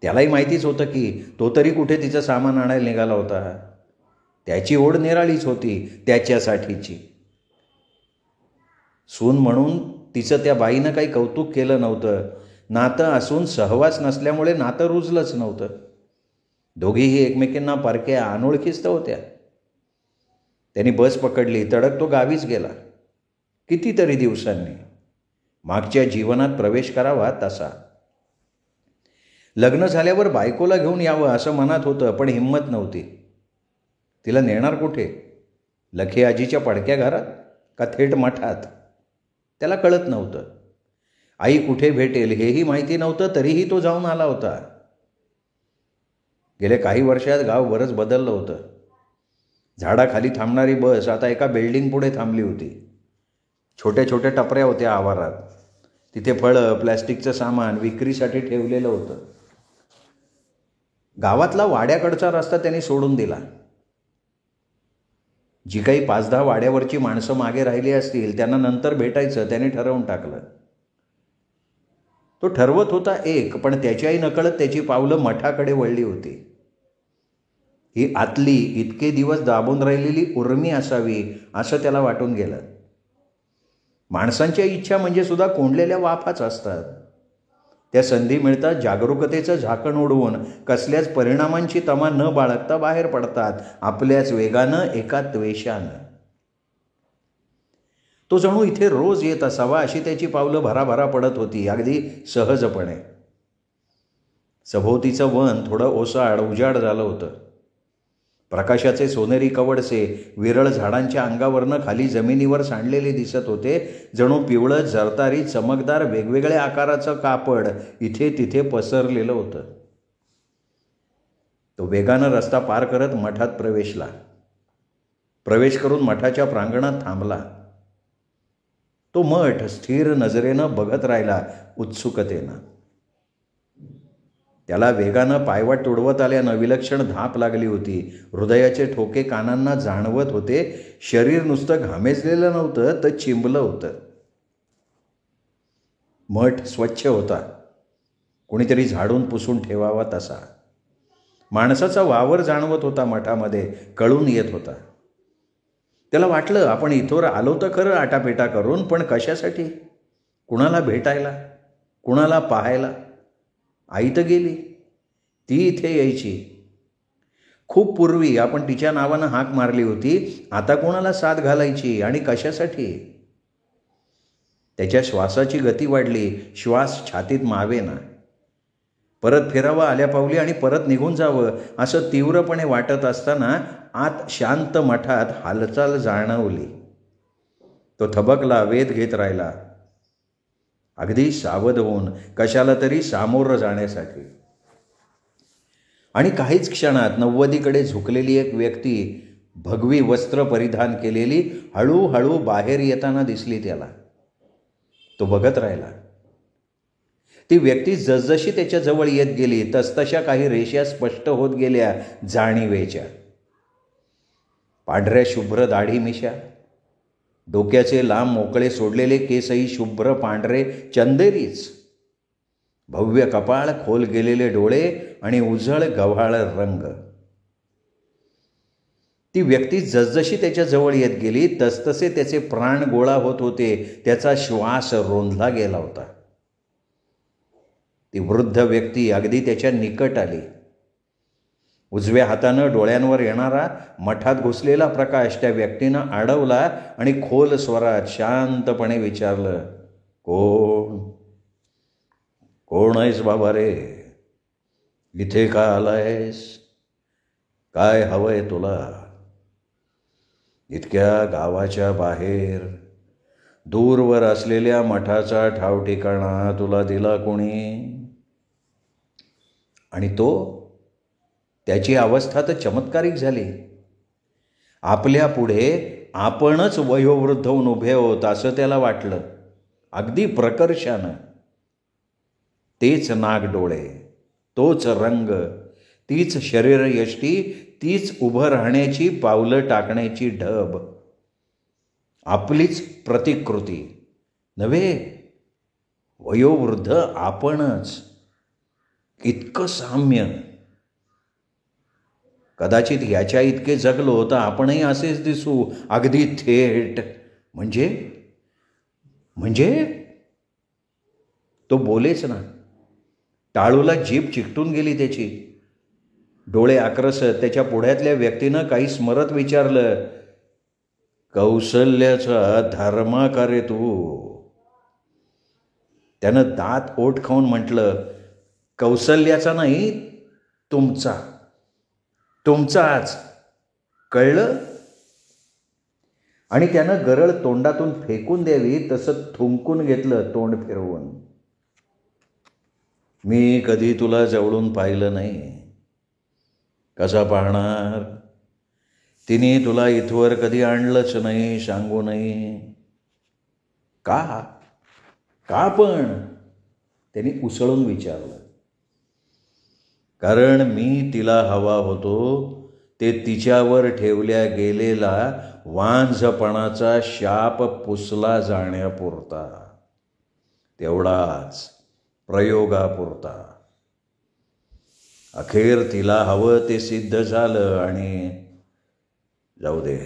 त्यालाही माहितीच होतं की तो तरी कुठे तिचं सामान आणायला निघाला होता. त्याची ओढ निराळीच होती, त्याच्यासाठीची. सून म्हणून तिचं त्या बाईनं काही कौतुक केलं नव्हतं. नातं असून सहवास नसल्यामुळे नातं रुजलंच नव्हतं. दोघीही एकमेकींना पारख्या अनोळखीच तर होत्या. त्यांनी बस पकडली, तडक तो गावीच गेला. कितीतरी दिवसांनी मागच्या जीवनात प्रवेश करावा तसा. लग्न झाल्यावर बायकोला घेऊन यावं असं मनात होतं, पण हिंमत नव्हती. तिला नेणार कुठे? लखे आजीच्या पडक्या घरात का थेट मठात? त्याला कळत नव्हतं. आई कुठे भेटेल हेही माहिती नव्हतं, तरीही तो जाऊन आला होता. गेल्या काही वर्षात गाव बरंच बदललं होतं. झाडाखाली थांबणारी बस आता एका बिल्डिंग पुढे थांबली होती. छोट्या छोट्या टपऱ्या होत्या आवारात. तिथे फळं, प्लॅस्टिकचं सामान विक्रीसाठी ठेवलेलं होतं. गावातला वाड्याकडचा रस्ता त्यांनी सोडून दिला. जी काही 5-10 वाड्यावरची माणसं मागे राहिली असतील त्यांना नंतर भेटायचं त्याने ठरवून टाकलं. तो ठरवत होता एक, पण त्याच्याही नकळत त्याची पावलं मठाकडे वळली होती. ही आतली इतके दिवस दाबून राहिलेली उर्मी असावी असं त्याला वाटून गेलं. माणसांच्या इच्छा म्हणजे सुद्धा कोंडलेल्या वाफाच असतात. त्या संधी मिळतात जागरूकतेचं झाकण उडवून कसल्याच परिणामांची तमा न बाळगता बाहेर पडतात, आपल्याच वेगानं, एका त्वेषानं. तो जणू इथे रोज येत असावा अशी त्याची पावलं भराभरा पडत होती, अगदी सहजपणे. सभोवतीचं वन थोडं ओसाड उजाड झालं होतं. प्रकाशाचे सोनेरी कवडसे विरळ झाडांच्या अंगावरनं खाली जमिनीवर सांडलेले दिसत होते. जणू पिवळं, जरतारी, चमकदार वेगवेगळ्या आकाराचं कापड इथे तिथे पसरलेलं होतं. तो वेगानं रस्ता पार करत मठात प्रवेश करून मठाच्या प्रांगणात थांबला. तो मठ स्थिर नजरेनं बघत राहिला, उत्सुकतेनं. त्याला वेगानं पायवाट तुडवत आल्यानं विलक्षण धाप लागली होती. हृदयाचे ठोके कानांना जाणवत होते. शरीर नुसतं घामेजलेलं नव्हतं तर चिंबलं होतं. मठ स्वच्छ होता, कोणीतरी झाडून पुसून ठेवावा तसा. माणसाचा वावर जाणवत होता मठामध्ये, कळून येत होता. त्याला वाटलं आपण इथवर आलो तर खरं आटापेटा करून, पण कशासाठी? कुणाला भेटायला? कुणाला पाहायला? आई तर गेली, ती इथे यायची. खूप पूर्वी आपण तिच्या नावानं हाक मारली होती. आता कोणाला साथ घालायची आणि कशासाठी? त्याच्या श्वासाची गती वाढली. श्वास छातीत मावेना. परत फिरावं आल्या पावली आणि परत निघून जावं असं तीव्रपणे वाटत असताना आत शांत मठात हालचाल जाणवली. तो थबकला, वेध घेत राहिला, अगदी सावध होऊन, कशाला तरी सामोरं जाण्यासाठी. आणि काहीच क्षणात 90कडे झुकलेली एक व्यक्ती भगवी वस्त्र परिधान केलेली हळूहळू बाहेर येताना दिसली त्याला. तो बघत राहिला. ती व्यक्ती जसजशी त्याच्या जवळ येत गेली तसतशा काही रेषा स्पष्ट होत गेल्या जाणीवेच्या. पांढऱ्या शुभ्र दाढी मिशा, डोक्याचे लांब मोकळे सोडलेले केसही शुभ्र पांढरे चंदेरीच, भव्य कपाळ, खोल गेलेले डोळे आणि उजळ गव्हाळ रंग. ती व्यक्ती जसजशी त्याच्या जवळ येत गेली तसतसे त्याचे प्राण गोळा होत होते. त्याचा श्वास रोंधला गेला होता. ती वृद्ध व्यक्ती अगदी त्याच्या निकट आली. उजव्या हातानं डोळ्यांवर येणारा मठात घुसलेला प्रकाश त्या व्यक्तीनं अडवला आणि खोल स्वरात शांतपणे विचारलं, कोण आहेस बाबा रे? इथे का आलायस? काय हवंय तुला? इतक्या गावाच्या बाहेर दूरवर असलेल्या मठाचा ठाव ठिकाणा तुला दिला कोणी? आणि त्याची अवस्था तर चमत्कारिक झाली. आपल्या पुढे आपणच वयोवृद्ध होऊन उभे होत असं त्याला वाटलं. अगदी प्रकर्षानं. तेच नागडोळे, तोच रंग, तीच शरीरयष्टी, तीच उभं राहण्याची पावलं टाकण्याची ढब, आपलीच प्रतिकृती नव्हे, वयोवृद्ध आपणच. इतकं साम्य. कदाचित ह्याच्या इतके जगलो तर आपणही असेच दिसू, अगदी थेट. म्हणजे तो बोलेच ना. टाळूला जीभ चिकटून गेली त्याची. डोळे आक्रसत त्याच्या पुढ्यातल्या व्यक्तीनं काही स्मरत विचारलं, कौसल्याचा धर्मा का रे तू? त्यानं दात ओठ खाऊन म्हटलं, कौसल्याचा नाही, तुमचाच. कळलं? आणि त्यानं गरळ तोंडातून फेकून द्यावी तसं थुंकून घेतलं तोंड फिरवून. मी कधी तुला जवळून पाहिलं नाही. कसा पाहणार? तिने तुला इथवर कधी आणलंच नाही, सांगू नाही. का पण? त्यांनी उसळून विचारलं. कारण मी तिला हवा होतो ते तिच्यावर ठेवल्या गेलेला वांझपणाचा शाप पुसला जाण्यापुरता. तेवढाच, प्रयोगापुरता. अखेर तिला हवं ते सिद्ध झालं. आणि जाऊ दे,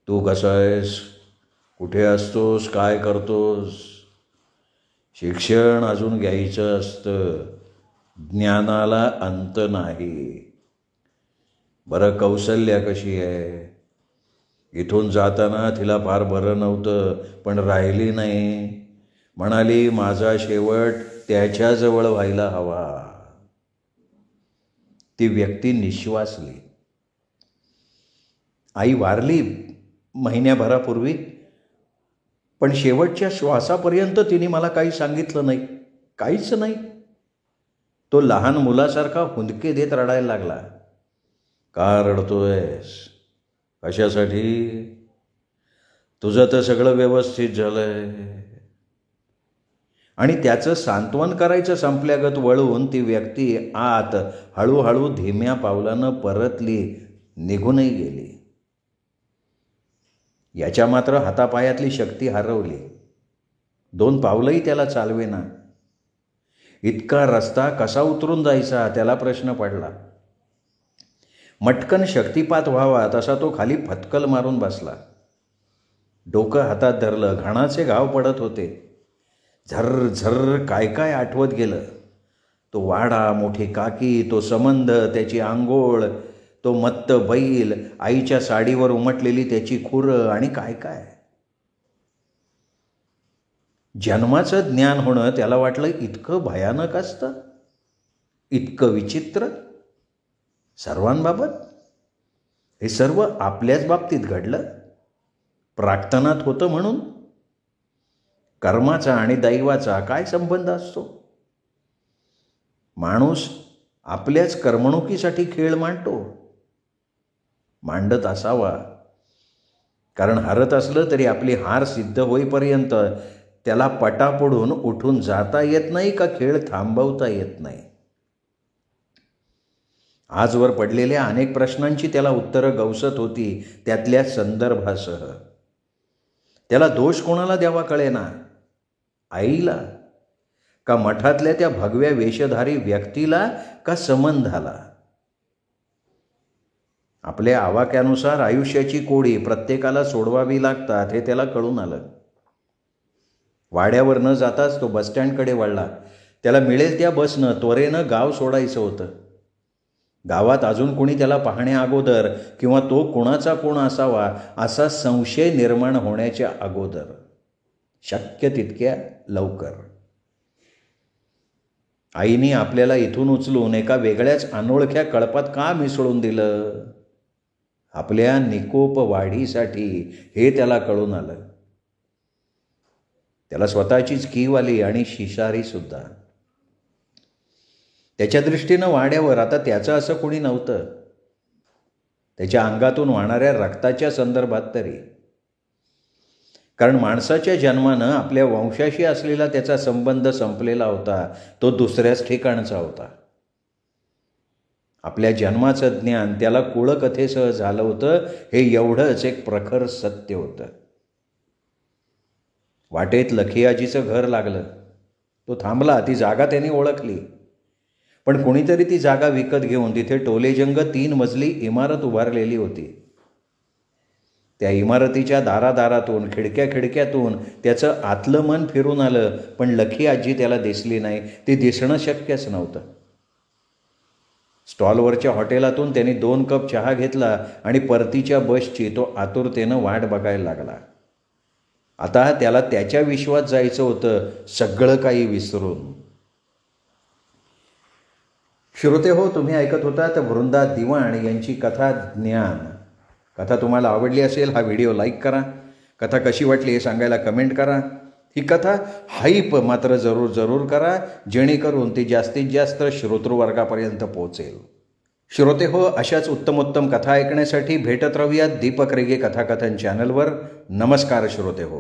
तू कसा आहेस? कुठे असतोस? काय करतोस? शिक्षण अजून घ्यायचं असतं. ज्ञानाला अंत नाही. बरं, कौसल्या कशी आहे? इथून जाताना तिला फार बरं नव्हतं, पण राहिली नाही. म्हणाली माझा शेवट त्याच्याजवळ व्हायला हवा. ती व्यक्ती निश्वासली. आई वारली महिन्याभरापूर्वी, पण शेवटच्या श्वासापर्यंत तिने मला काही सांगितलं नाही. काहीच नाही. तो लहान मुलासारखा हुंदके देत रडायला लागला. का रडतोयस? कशासाठी? तुझं तर सगळं व्यवस्थित झालंय. आणि त्याचं सांत्वन करायचं संपल्यागत वळून ती व्यक्ती आत हळूहळू धीम्या पावलानं परतली, निघूनही गेली. याच्या मात्र हातापायातली शक्ती हरवली. 2 पावलंही त्याला चालवेना. इतका रस्ता कसा उतरून जायचा त्याला प्रश्न पडला. मटकन शक्तिपात व्हावा तसा तो खाली फटकल मारून बसला. डोकं हातात धरलं. घणाचे घाव पडत होते. झर्र काय आठवत गेलं. तो वाडा, मोठी काकी, तो संबंध, त्याची आंघोळ, तो मत्त बैल, आईच्या साडीवर उमटलेली त्याची खुरं आणि काय. जन्माचं ज्ञान होणं त्याला वाटलं इतकं भयानक असतं, इतकं विचित्र सर्वांबाबत. हे सर्व आपल्याच बाबतीत घडलं. प्राक्तनात होतं म्हणून. कर्माचा आणि दैवाचा काय संबंध असतो? माणूस आपल्याच करमणुकीसाठी खेळ मांडतो. मांडत असावा, कारण हारत असलं तरी आपली हार सिद्ध होईपर्यंत त्याला पटापडून उठून जाता येत नाही का खेळ थांबवता येत नाही. आजवर पडलेल्या अनेक प्रश्नांची त्याला उत्तरं गवसत होती, त्यातल्या संदर्भासह. त्याला दोष कोणाला द्यावा कळेना, आईला का मठातल्या त्या भगव्या वेशधारी व्यक्तीला का संबंधाला. आपल्या आवाक्यानुसार आयुष्याची कोडी प्रत्येकाला सोडवावी लागतात हे त्याला कळून आलं. वाड्यावर न जाताच तो बसस्टँडकडे वळला. त्याला मिळेल त्या बसनं त्वरेनं गाव सोडायचं होतं. गावात अजून कोणी त्याला पाहण्या अगोदर किंवा तो कोणाचा कोण असावा असा संशय निर्माण होण्याच्या अगोदर, शक्य तितक्या लवकर. आईने आपल्याला इथून उचलून एका वेगळ्याच अनोळख्या कळपात का मिसळून दिलं? आपल्या निकोप वाढीसाठी, हे त्याला कळून आलं. त्याला स्वतःचीच कीव आली आणि शिशारी सुद्धा. त्याच्या दृष्टीनं वाड्यावर आता त्याचं असं कोणी नव्हतं, त्याच्या अंगातून वाहणाऱ्या रक्ताच्या संदर्भात तरी. कारण माणसाच्या जन्मानं आपल्या वंशाशी असलेला त्याचा संबंध संपलेला होता, तो दुसऱ्याच ठिकाणचा होता. आपल्या जन्माचं ज्ञान त्याला कुळकथेसह झालं होतं, हे एवढंच एक प्रखर सत्य होतं. वाटेत लखियाजीचं घर लागलं. तो थांबला, ती जागा त्याने ओळखली. पण कोणीतरी ती जागा विकत घेऊन तिथे टोलेजंग 3 मजली इमारत उभारलेली होती. त्या इमारतीच्या दारादारातून, खिडक्यातून त्याचं आतलं मन फिरून आलं, पण लखी आजी त्याला दिसली नाही. ती दिसणं शक्यच नव्हतं. स्टॉलवरच्या हॉटेलातून त्याने 2 कप चहा घेतला आणि परतीच्या बसची तो आतुरतेनं वाट बघायला लागला. आता त्याला त्याच्या विश्वात जायचं होतं, सगळं काही विसरून. श्रोते हो, तुम्ही ऐकत होतात वृंदा दिवाण यांची कथा ज्ञान. कथा तुम्हाला आवडली असेल, हा व्हिडिओ लाईक करा. कथा कशी वाटली हे सांगायला कमेंट करा. ही कथा हाईप मात्र जरूर करा, जेणेकरून ती जास्तीत जास्त श्रोतृवर्गापर्यंत पोहोचेल. श्रोते हो, अशाच उत्तमोत्तम कथा ऐकण्यासाठी भेटत राहूयात दीपक रेगे कथाकथन चॅनलवर. नमस्कार श्रोते हो.